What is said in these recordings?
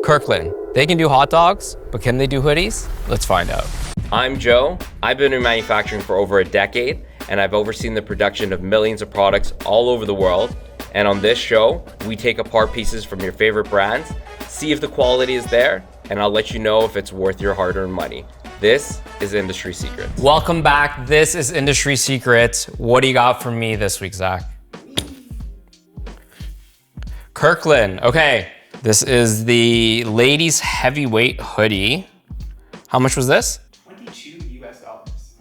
Kirkland. They can do hot dogs, but can they do hoodies? Let's find out. I'm Joe. I've been in manufacturing for over a decade, and I've overseen the production of millions of products all over the world. And on this show, we take apart pieces from your favorite brands, see if the quality is there, and I'll let you know if it's worth your hard-earned money. This is Industry Secrets. Welcome back. This is Industry Secrets. What do you got for me this week, Zach? Kirkland. Okay, this is the ladies heavyweight hoodie. How much was this? $22 US.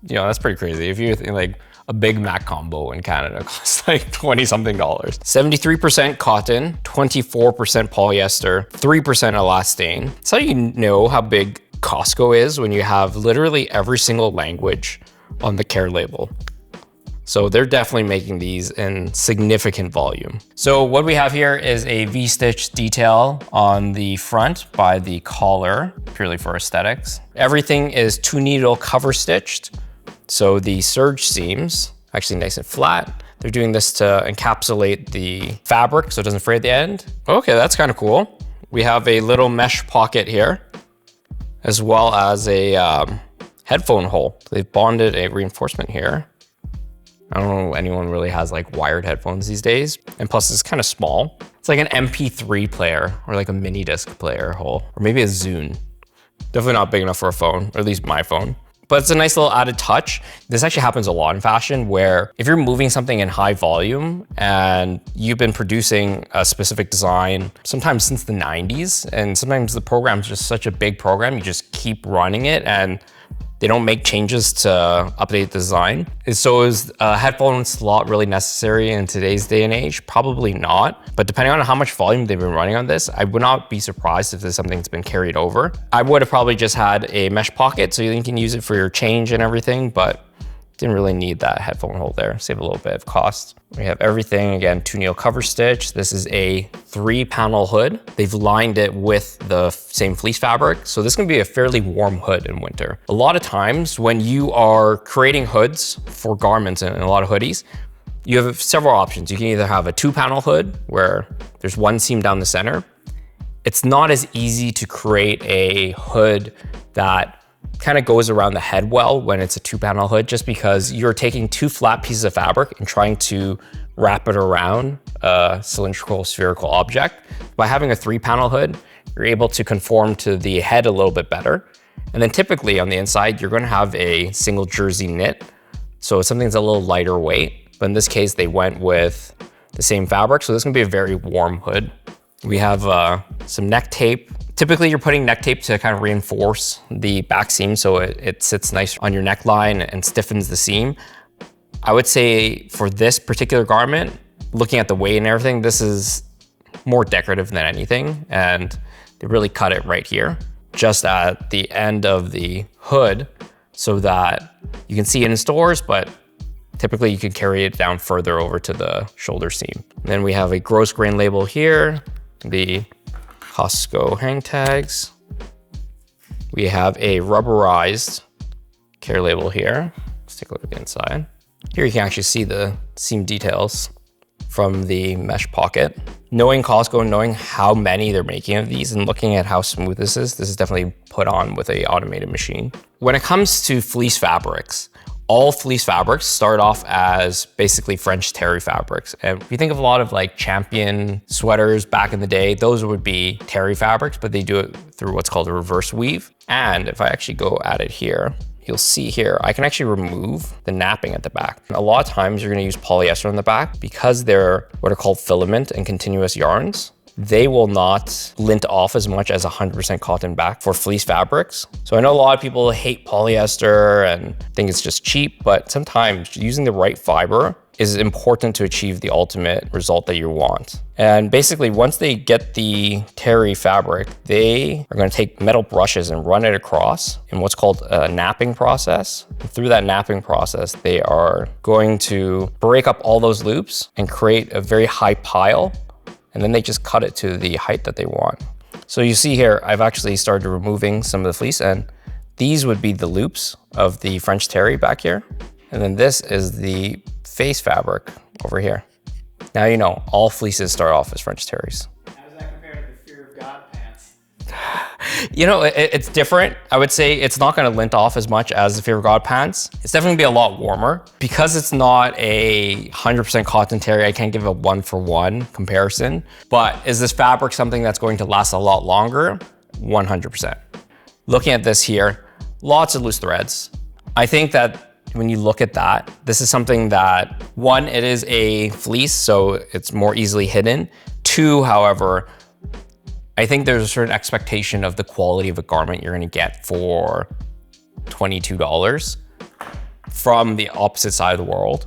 You know, that's pretty crazy. If you think like a Big Mac combo in Canada costs like 20 something dollars. 73% cotton, 24% polyester, 3% elastane. That's how you know how big Costco is when you have literally every single language on the care label. So they're definitely making these in significant volume. So what we have here is a V-stitch detail on the front by the collar, purely for aesthetics. Everything is 2-needle cover stitched. So the serge seams, actually nice and flat. They're doing this to encapsulate the fabric so it doesn't fray at the end. Okay, that's kind of cool. We have a little mesh pocket here, as well as a headphone hole. They've bonded a reinforcement here. I don't know if anyone really has like wired headphones these days. And plus it's kind of small. It's like an MP3 player or like a mini disc player hole, or maybe a Zune. Definitely not big enough for a phone, or at least my phone. But it's a nice little added touch. This actually happens a lot in fashion where if you're moving something in high volume and you've been producing a specific design, sometimes since the 90s, and sometimes the program's just such a big program, you just keep running it and they don't make changes to update the design. So is a headphone slot really necessary in today's day and age? Probably not. But depending on how much volume they've been running on this, I would not be surprised if there's something that's been carried over. I would have probably just had a mesh pocket so you can use it for your change and everything, but didn't really need that headphone hole there. Save a little bit of cost. We have everything, again, 2-needle cover stitch. This is a 3-panel hood. They've lined it with the same fleece fabric. So this can be a fairly warm hood in winter. A lot of times when you are creating hoods for garments and a lot of hoodies, you have several options. You can either have a 2-panel hood where there's one seam down the center. It's not as easy to create a hood that kind of goes around the head well when it's a 2-panel hood, just because you're taking 2 flat pieces of fabric and trying to wrap it around a cylindrical spherical object. By having a 3-panel hood, you're able to conform to the head a little bit better. And then typically on the inside, you're going to have a single jersey knit. So it's something that's a little lighter weight, but in this case, they went with the same fabric. So this is going to be a very warm hood. We have some neck tape. Typically, you're putting neck tape to kind of reinforce the back seam so it sits nice on your neckline and stiffens the seam. I would say for this particular garment, looking at the weight and everything, this is more decorative than anything. And they really cut it right here, just at the end of the hood so that you can see it in stores, but typically you could carry it down further over to the shoulder seam. And then we have a gross grain label here, the Costco hang tags. We have a rubberized care label here. Let's take a look at the inside. Here you can actually see the seam details from the mesh pocket. Knowing Costco, knowing how many they're making of these and looking at how smooth this is definitely put on with an automated machine. When it comes to fleece fabrics, all fleece fabrics start off as basically French terry fabrics. And if you think of a lot of like Champion sweaters back in the day, those would be terry fabrics, but they do it through what's called a reverse weave. And if I actually go at it here, you'll see here, I can actually remove the napping at the back. A lot of times you're gonna use polyester on the back because they're what are called filament and continuous yarns. They will not lint off as much as 100% cotton back for fleece fabrics. So I know a lot of people hate polyester and think it's just cheap, but sometimes using the right fiber is important to achieve the ultimate result that you want. And basically, once they get the terry fabric, they are gonna take metal brushes and run it across in what's called a napping process. And through that napping process, they are going to break up all those loops and create a very high pile. And then they just cut it to the height that they want. So you see here, I've actually started removing some of the fleece, and these would be the loops of the French terry back here. And then this is the face fabric over here. Now you know, all fleeces start off as French terries. How does that compare You know, it's different. I would say it's not gonna lint off as much as the Fear of God pants. It's definitely gonna be a lot warmer. Because it's not a 100% cotton terry, I can't give a 1-for-1 comparison. But is this fabric something that's going to last a lot longer? 100%. Looking at this here, lots of loose threads. I think that when you look at that, this is something that, one, it is a fleece, so it's more easily hidden. Two, however, I think there's a certain expectation of the quality of a garment you're gonna get for $22 from the opposite side of the world.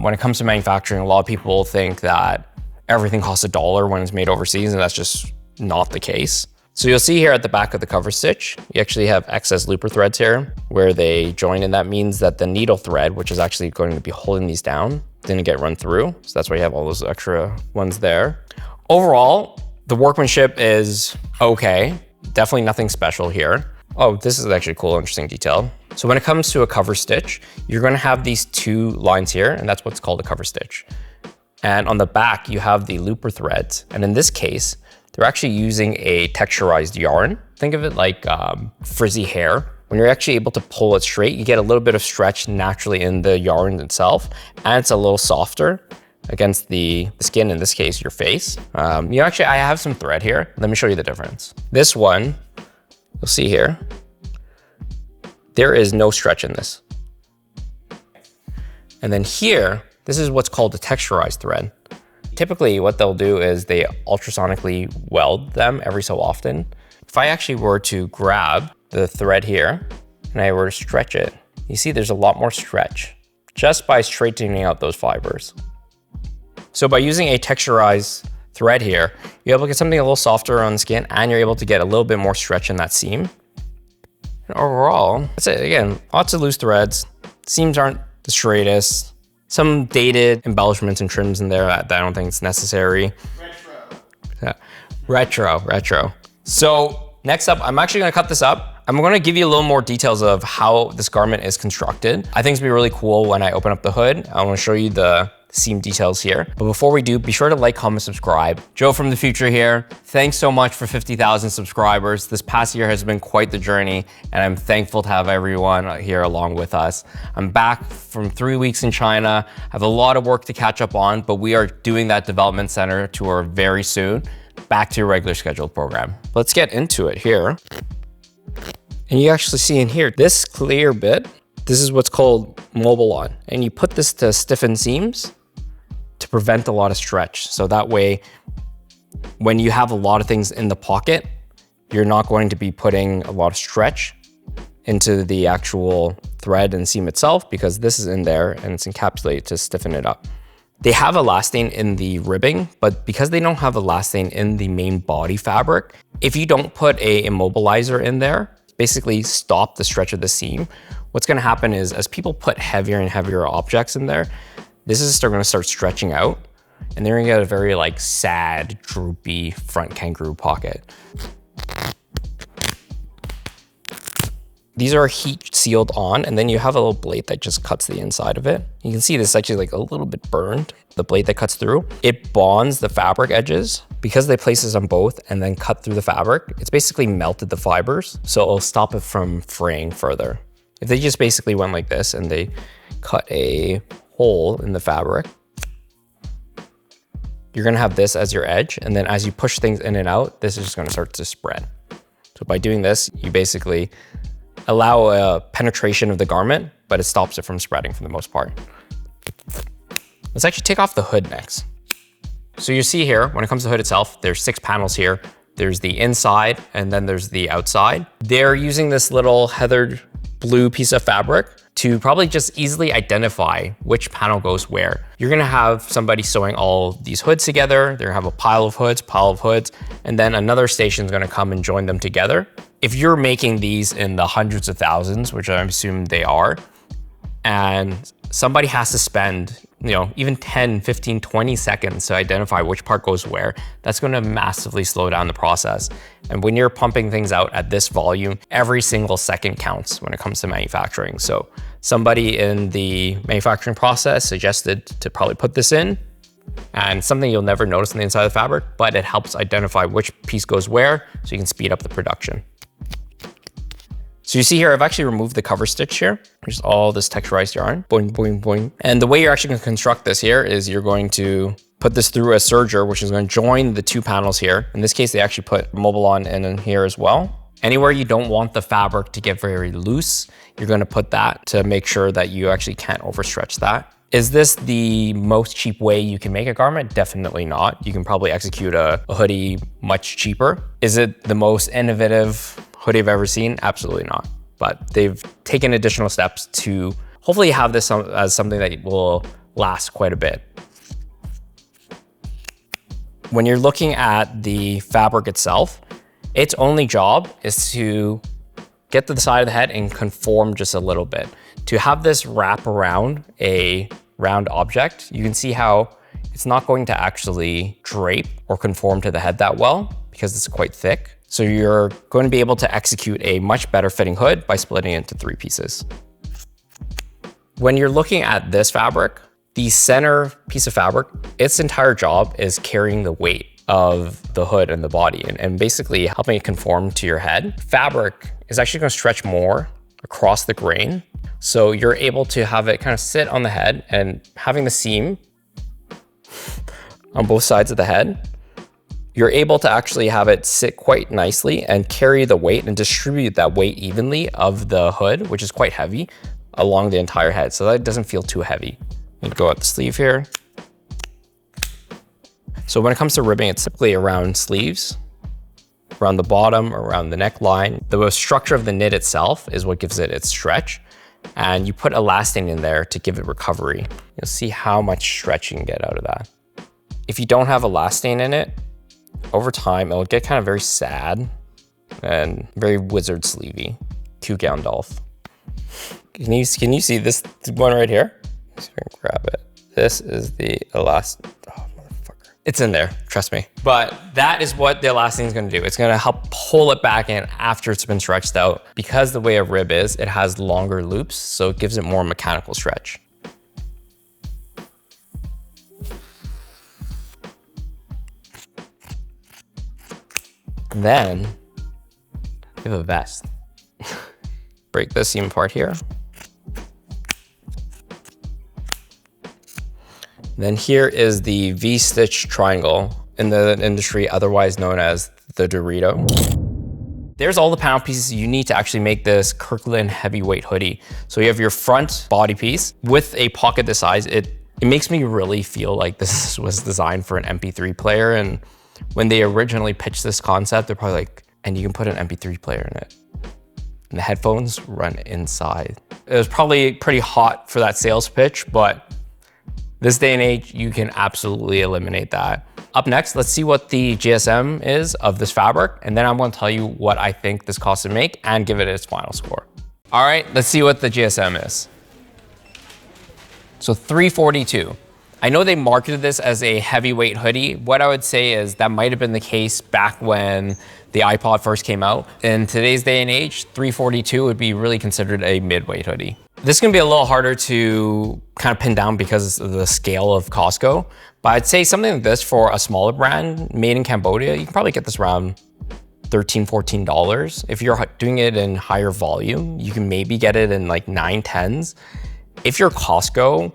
When it comes to manufacturing, a lot of people think that everything costs $1 when it's made overseas, and that's just not the case. So you'll see here at the back of the cover stitch, you actually have excess looper threads here where they join, and that means that the needle thread, which is actually going to be holding these down, didn't get run through. So that's why you have all those extra ones there. Overall, the workmanship is okay. Definitely nothing special here. Oh, this is actually a cool, interesting detail. So when it comes to a cover stitch, you're gonna have these two lines here, and that's what's called a cover stitch. And on the back, you have the looper threads. And in this case, they're actually using a texturized yarn. Think of it like frizzy hair. When you're actually able to pull it straight, you get a little bit of stretch naturally in the yarn itself, and it's a little softer against the skin, in this case, your face. Actually, I have some thread here. Let me show you the difference. This one, you'll see here, there is no stretch in this. And then here, this is what's called a texturized thread. Typically, what they'll do is they ultrasonically weld them every so often. If I actually were to grab the thread here and I were to stretch it, you see there's a lot more stretch just by straightening out those fibers. So by using a texturized thread here, you're able to get something a little softer on the skin, and you're able to get a little bit more stretch in that seam. And overall, that's it. Again, lots of loose threads. Seams aren't the straightest. Some dated embellishments and trims in there that I don't think it's necessary. Retro. So next up, I'm actually gonna cut this up. I'm gonna give you a little more details of how this garment is constructed. I think it's gonna be really cool when I open up the hood. I wanna show you the seam details here. But before we do, be sure to like, comment, subscribe. Joe from the future here. Thanks so much for 50,000 subscribers. This past year has been quite the journey, and I'm thankful to have everyone here along with us. I'm back from 3 weeks in China. I have a lot of work to catch up on, but we are doing that development center tour very soon. Back to your regular scheduled program. Let's get into it here. And you actually see in here, this clear bit, this is what's called Mobilon. And you put this to stiffen seams to prevent a lot of stretch. So that way, when you have a lot of things in the pocket, you're not going to be putting a lot of stretch into the actual thread and seam itself, because this is in there and it's encapsulated to stiffen it up. They have elastin in the ribbing, but because they don't have elastin in the main body fabric, if you don't put a immobilizer in there, basically stop the stretch of the seam, what's gonna happen is as people put heavier and heavier objects in there, this is still gonna start stretching out, and they're gonna get a very like sad, droopy front kangaroo pocket. These are heat sealed on, and then you have a little blade that just cuts the inside of it. You can see this is actually like a little bit burned, the blade that cuts through. It bonds the fabric edges. Because they place this on both and then cut through the fabric, it's basically melted the fibers, so it'll stop it from fraying further. If they just basically went like this and they cut a hole in the fabric, you're gonna have this as your edge, and then as you push things in and out, this is just gonna start to spread. So by doing this, you basically allow a penetration of the garment, but it stops it from spreading for the most part. Let's actually take off the hood next. So you see here, when it comes to the hood itself, there's 6 panels here. There's the inside, and then there's the outside. They're using this little heathered blue piece of fabric to probably just easily identify which panel goes where. You're gonna have somebody sewing all these hoods together. They're gonna have a pile of hoods, and then another station's gonna come and join them together. If you're making these in the hundreds of thousands, which I assume they are, and somebody has to spend, even 10, 15, 20 seconds to identify which part goes where, that's gonna massively slow down the process. And when you're pumping things out at this volume, every single second counts when it comes to manufacturing. So somebody in the manufacturing process suggested to probably put this in And something you'll never notice on the inside of the fabric, but it helps identify which piece goes where so you can speed up the production. So you see here, I've actually removed the cover stitch here. There's all this texturized yarn, boing, boing, boing. And the way you're actually gonna construct this here is you're going to put this through a serger, which is gonna join the two panels here. In this case, they actually put Mobilon in here as well. Anywhere you don't want the fabric to get very loose, you're gonna put that to make sure that you actually can't overstretch that. Is this the most cheap way you can make a garment? Definitely not. You can probably execute a hoodie much cheaper. Is it the most innovative hoodie I've ever seen? Absolutely not. But they've taken additional steps to hopefully have this as something that will last quite a bit. When you're looking at the fabric itself, its only job is to get to the side of the head and conform just a little bit. To have this wrap around a round object, you can see how it's not going to actually drape or conform to the head that well because it's quite thick. So you're going to be able to execute a much better fitting hood by splitting it into 3 pieces. When you're looking at this fabric, the center piece of fabric, its entire job is carrying the weight of the hood and the body and basically helping it conform to your head. Fabric is actually going to stretch more across the grain. So you're able to have it kind of sit on the head, and having the seam on both sides of the head, you're able to actually have it sit quite nicely and carry the weight and distribute that weight evenly of the hood, which is quite heavy, along the entire head. So that it doesn't feel too heavy. You go at the sleeve here. So when it comes to ribbing, it's typically around sleeves, around the bottom, around the neckline. The structure of the knit itself is what gives it its stretch. And you put elastane in there to give it recovery. You'll see how much stretch you can get out of that. If you don't have elastane in it, over time, it'll get kind of very sad and very wizard sleevey. Cue Gandalf. Can you see this one right here? Let's grab it. This is the elastane. Oh, motherfucker. It's in there, trust me. But that is what the elastane is gonna do. It's gonna help pull it back in after it's been stretched out. Because the way a rib is, it has longer loops, so it gives it more mechanical stretch. Then, we have a vest. Break this seam apart here. Then here is the V-stitch triangle, in the industry otherwise known as the Dorito. There's all the panel pieces you need to actually make this Kirkland heavyweight hoodie. So you have your front body piece with a pocket this size. It makes me really feel like this was designed for an MP3 player. And when they originally pitched this concept, they're probably like, and you can put an MP3 player in it. And the headphones run inside. It was probably pretty hot for that sales pitch, but this day and age, you can absolutely eliminate that. Up next, let's see what the GSM is of this fabric, and then I'm gonna tell you what I think this costs to make and give it its final score. All right, let's see what the GSM is. So $342. I know they marketed this as a heavyweight hoodie. What I would say is that might have been the case back when the iPod first came out. In today's day and age, $342 would be really considered a mid-weight hoodie. This is gonna be a little harder to kind of pin down because of the scale of Costco, but I'd say something like this for a smaller brand made in Cambodia, you can probably get this around $13, $14. If you're doing it in higher volume, you can maybe get it in like 9, 10s. If you're Costco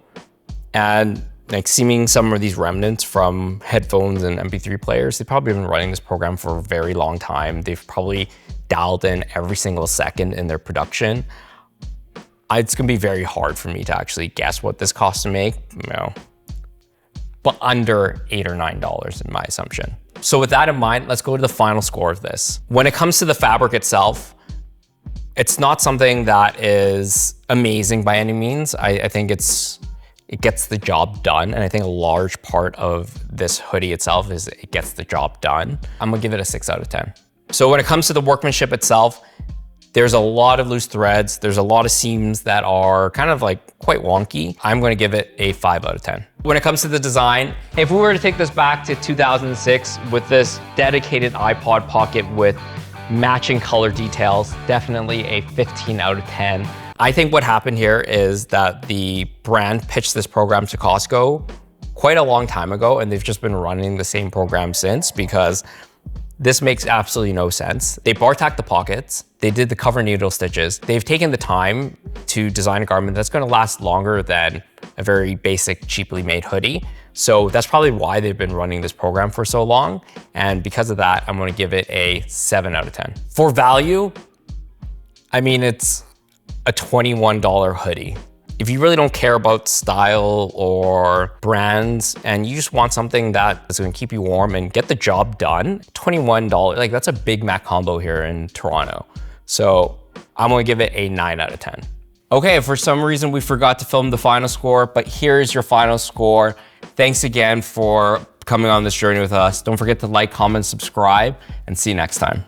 and like seeing some of these remnants from headphones and MP3 players, they've probably been running this program for a very long time. They've probably dialed in every single second in their production. It's gonna be very hard for me to actually guess what this costs to make, but under $8 or $9 in my assumption. So with that in mind, let's go to the final score of this. When it comes to the fabric itself, it's not something that is amazing by any means. I think it gets the job done. And I think a large part of this hoodie itself is it gets the job done. I'm gonna give it a 6 out of 10. So when it comes to the workmanship itself, there's a lot of loose threads. There's a lot of seams that are kind of like quite wonky. I'm gonna give it a 5 out of 10. When it comes to the design, if we were to take this back to 2006 with this dedicated iPod pocket with matching color details, definitely a 15 out of 10. I think what happened here is that the brand pitched this program to Costco quite a long time ago, and they've just been running the same program since, because this makes absolutely no sense. They bar tacked the pockets, they did the cover needle stitches. They've taken the time to design a garment that's gonna last longer than a very basic, cheaply made hoodie. So that's probably why they've been running this program for so long. And because of that, I'm gonna give it a 7 out of 10. For value, I mean, it's a $21 hoodie. If you really don't care about style or brands and you just want something that is gonna keep you warm and get the job done, $21, like that's a Big Mac combo here in Toronto. So I'm gonna give it a 9 out of 10. Okay, for some reason we forgot to film the final score, but here's your final score. Thanks again for coming on this journey with us. Don't forget to like, comment, subscribe, and see you next time.